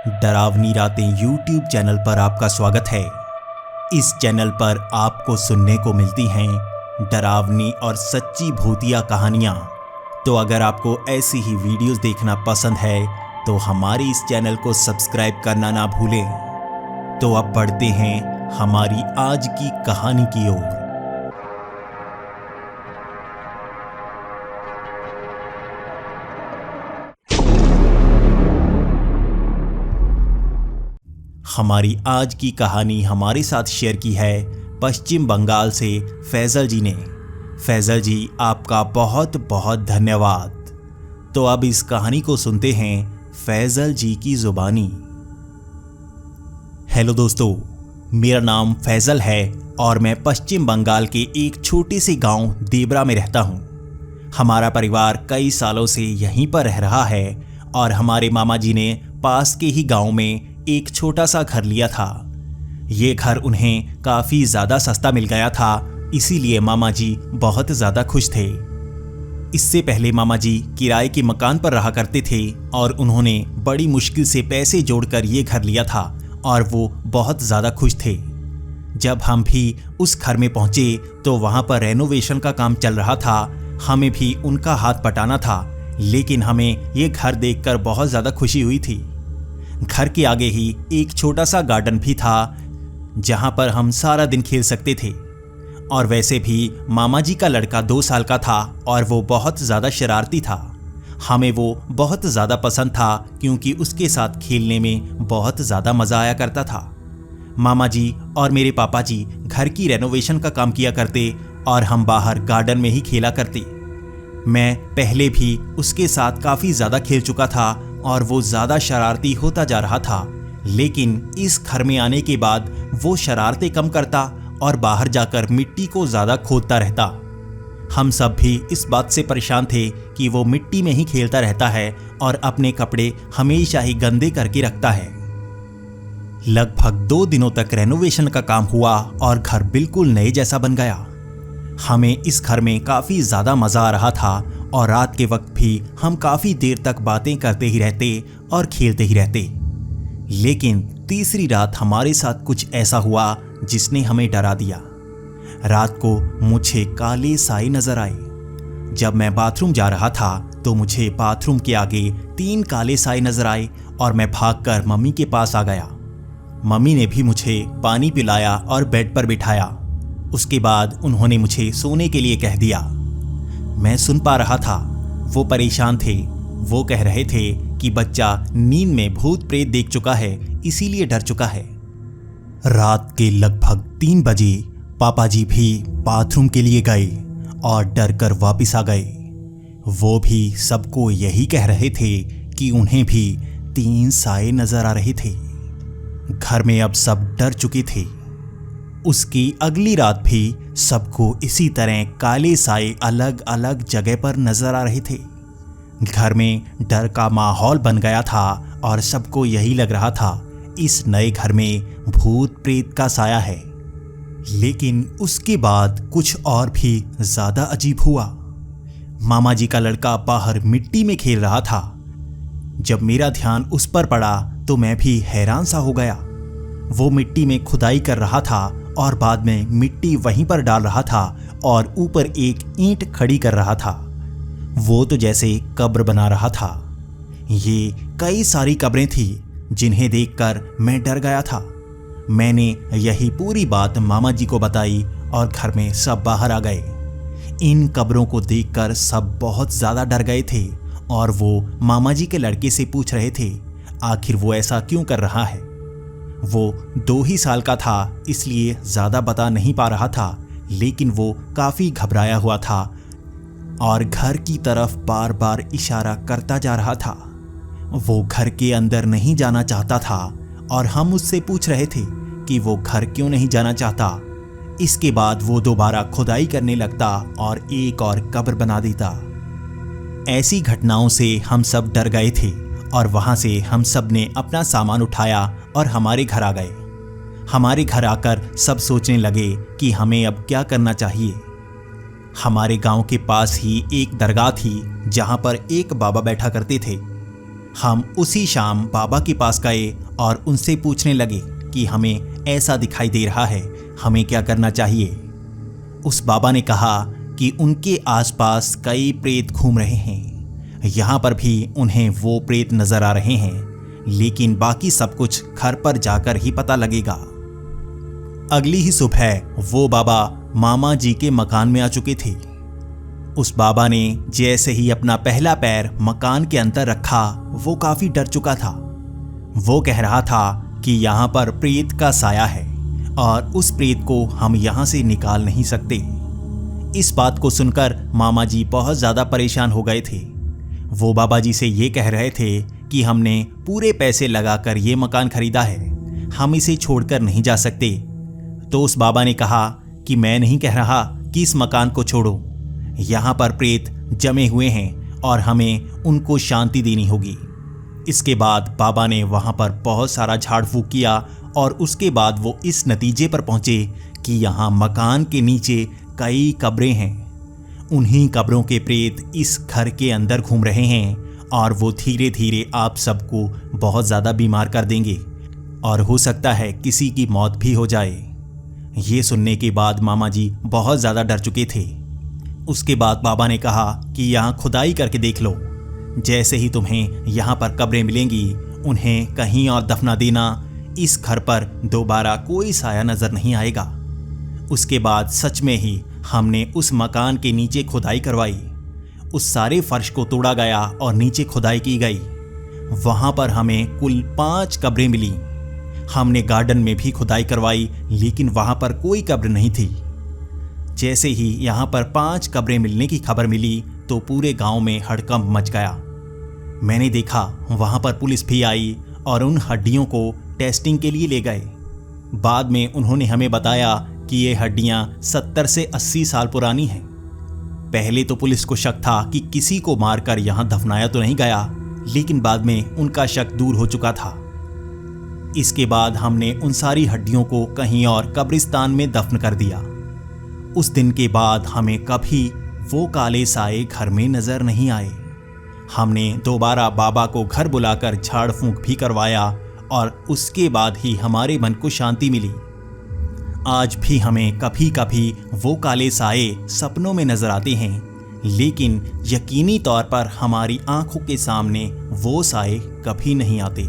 डरावनी रातें YouTube channel पर आपका स्वागत है। इस चैनल पर आपको सुनने को मिलती हैं डरावनी और सच्ची भूतिया कहानियाँ। तो अगर आपको ऐसी ही वीडियोस देखना पसंद है तो हमारे इस चैनल को सब्सक्राइब करना ना भूलें। तो अब बढ़ते हैं हमारी आज की कहानी की ओर। हमारी आज की कहानी हमारे साथ शेयर की है पश्चिम बंगाल से फैजल जी ने। फैजल जी, आपका बहुत बहुत धन्यवाद। तो अब इस कहानी को सुनते हैं फैजल जी की जुबानी। हेलो दोस्तों, मेरा नाम फैजल है और मैं पश्चिम बंगाल के एक छोटे से गांव देबरा में रहता हूं। हमारा परिवार कई सालों से यहीं पर रह रहा है और हमारे मामा जी ने पास के ही गांव में एक छोटा सा घर लिया था। ये घर उन्हें काफ़ी ज़्यादा सस्ता मिल गया था, इसीलिए मामा जी बहुत ज़्यादा खुश थे। इससे पहले मामा जी किराए के मकान पर रहा करते थे और उन्होंने बड़ी मुश्किल से पैसे जोड़कर ये घर लिया था और वो बहुत ज़्यादा खुश थे। जब हम भी उस घर में पहुँचे तो वहाँ पर रेनोवेशन का काम चल रहा था। हमें भी उनका हाथ बटाना था, लेकिन हमें ये घर देखकर बहुत ज़्यादा खुशी हुई थी। घर के आगे ही एक छोटा सा गार्डन भी था जहां पर हम सारा दिन खेल सकते थे। और वैसे भी मामा जी का लड़का 2 साल का था और वो बहुत ज़्यादा शरारती था। हमें वो बहुत ज़्यादा पसंद था क्योंकि उसके साथ खेलने में बहुत ज़्यादा मज़ा आया करता था। मामा जी और मेरे पापा जी घर की रेनोवेशन का काम किया करते और हम बाहर गार्डन में ही खेला करते। मैं पहले भी उसके साथ काफ़ी ज़्यादा खेल चुका था और वो ज़्यादा शरारती होता जा रहा था, लेकिन इस घर में आने के बाद वो शरारतें कम करता और बाहर जाकर मिट्टी को ज़्यादा खोदता रहता। हम सब भी इस बात से परेशान थे कि वो मिट्टी में ही खेलता रहता है और अपने कपड़े हमेशा ही गंदे करके रखता है। लगभग 2 दिनों तक रेनोवेशन का काम हुआ और घर बिल्कुल नए जैसा बन गया। हमें इस घर में काफ़ी ज़्यादा मज़ा आ रहा था और रात के वक्त भी हम काफ़ी देर तक बातें करते ही रहते और खेलते ही रहते। लेकिन तीसरी रात हमारे साथ कुछ ऐसा हुआ जिसने हमें डरा दिया। रात को मुझे काले साए नजर आए। जब मैं बाथरूम जा रहा था तो मुझे बाथरूम के आगे 3 काले साए नजर आए और मैं भागकर मम्मी के पास आ गया। मम्मी ने भी मुझे पानी पिलाया और बेड पर बिठाया। उसके बाद उन्होंने मुझे सोने के लिए कह दिया। मैं सुन पा रहा था, वो परेशान थे। वो कह रहे थे कि बच्चा नींद में भूत प्रेत देख चुका है, इसीलिए डर चुका है। रात के लगभग 3 बजे पापा जी भी बाथरूम के लिए गए और डर कर वापिस आ गए। वो भी सबको यही कह रहे थे कि उन्हें भी 3 साए नजर आ रहे थे। घर में अब सब डर चुके थे। उसकी अगली रात भी सबको इसी तरह काले साए अलग अलग जगह पर नजर आ रहे थे। घर में डर का माहौल बन गया था और सबको यही लग रहा था इस नए घर में भूत प्रेत का साया है। लेकिन उसके बाद कुछ और भी ज़्यादा अजीब हुआ। मामा जी का लड़का बाहर मिट्टी में खेल रहा था। जब मेरा ध्यान उस पर पड़ा तो मैं भी हैरान सा हो गया। वो मिट्टी में खुदाई कर रहा था और बाद में मिट्टी वहीं पर डाल रहा था और ऊपर एक ईंट खड़ी कर रहा था। वो तो जैसे कब्र बना रहा था। ये कई सारी कब्रें थी जिन्हें देखकर मैं डर गया था। मैंने यही पूरी बात मामा जी को बताई और घर में सब बाहर आ गए। इन कब्रों को देखकर सब बहुत ज़्यादा डर गए थे और वो मामा जी के लड़के से पूछ रहे थे आखिर वो ऐसा क्यों कर रहा है। वो 2 ही साल का था, इसलिए ज़्यादा बता नहीं पा रहा था, लेकिन वो काफ़ी घबराया हुआ था और घर की तरफ बार बार इशारा करता जा रहा था। वो घर के अंदर नहीं जाना चाहता था और हम उससे पूछ रहे थे कि वो घर क्यों नहीं जाना चाहता। इसके बाद वो दोबारा खुदाई करने लगता और एक और कब्र बना देता। ऐसी घटनाओं से हम सब डर गए थे और वहाँ से हम सब ने अपना सामान उठाया और हमारे घर आ गए। हमारे घर आकर सब सोचने लगे कि हमें अब क्या करना चाहिए। हमारे गांव के पास ही एक दरगाह थी जहाँ पर एक बाबा बैठा करते थे। हम उसी शाम बाबा के पास गए और उनसे पूछने लगे कि हमें ऐसा दिखाई दे रहा है, हमें क्या करना चाहिए। उस बाबा ने कहा कि उनके आसपास कई प्रेत घूम रहे हैं, यहाँ पर भी उन्हें वो प्रेत नजर आ रहे हैं, लेकिन बाकी सब कुछ घर पर जाकर ही पता लगेगा। अगली ही सुबह वो बाबा मामा जी के मकान में आ चुके थे। उस बाबा ने जैसे ही अपना पहला पैर मकान के अंदर रखा, वो काफी डर चुका था। वो कह रहा था कि यहाँ पर प्रेत का साया है और उस प्रेत को हम यहाँ से निकाल नहीं सकते। इस बात को सुनकर मामा जी बहुत ज़्यादा परेशान हो गए थे। वो बाबा जी से ये कह रहे थे कि हमने पूरे पैसे लगाकर ये मकान खरीदा है, हम इसे छोड़कर नहीं जा सकते। तो उस बाबा ने कहा कि मैं नहीं कह रहा कि इस मकान को छोड़ो, यहाँ पर प्रेत जमे हुए हैं और हमें उनको शांति देनी होगी। इसके बाद बाबा ने वहाँ पर बहुत सारा झाड़ फूक किया और उसके बाद वो इस नतीजे पर पहुँचे कि यहाँ मकान के नीचे कई कब्रें हैं। उन्हीं कब्रों के प्रेत इस घर के अंदर घूम रहे हैं और वो धीरे धीरे आप सबको बहुत ज़्यादा बीमार कर देंगे और हो सकता है किसी की मौत भी हो जाए। ये सुनने के बाद मामा जी बहुत ज़्यादा डर चुके थे। उसके बाद बाबा ने कहा कि यहाँ खुदाई करके देख लो, जैसे ही तुम्हें यहाँ पर कब्रें मिलेंगी उन्हें कहीं और दफना देना, इस घर पर दोबारा कोई साया नज़र नहीं आएगा। उसके बाद सच में ही हमने उस मकान के नीचे खुदाई करवाई। उस सारे फर्श को तोड़ा गया और नीचे खुदाई की गई। वहाँ पर हमें कुल 5 कब्रें मिली। हमने गार्डन में भी खुदाई करवाई, लेकिन वहाँ पर कोई कब्र नहीं थी। जैसे ही यहाँ पर 5 कब्रें मिलने की खबर मिली तो पूरे गांव में हड़कंप मच गया। मैंने देखा वहाँ पर पुलिस भी आई और उन हड्डियों को टेस्टिंग के लिए ले गए। बाद में उन्होंने हमें बताया कि ये हड्डियाँ 70 से 80 साल पुरानी हैं। पहले तो पुलिस को शक था कि किसी को मारकर यहाँ दफनाया तो नहीं गया, लेकिन बाद में उनका शक दूर हो चुका था। इसके बाद हमने उन सारी हड्डियों को कहीं और कब्रिस्तान में दफन कर दिया। उस दिन के बाद हमें कभी वो काले साए घर में नजर नहीं आए। हमने दोबारा बाबा को घर बुलाकर झाड़ फूंक भी करवाया और उसके बाद ही हमारे मन को शांति मिली। आज भी हमें कभी कभी वो काले साए सपनों में नजर आते हैं, लेकिन यकीनी तौर पर हमारी आंखों के सामने वो साए कभी नहीं आते।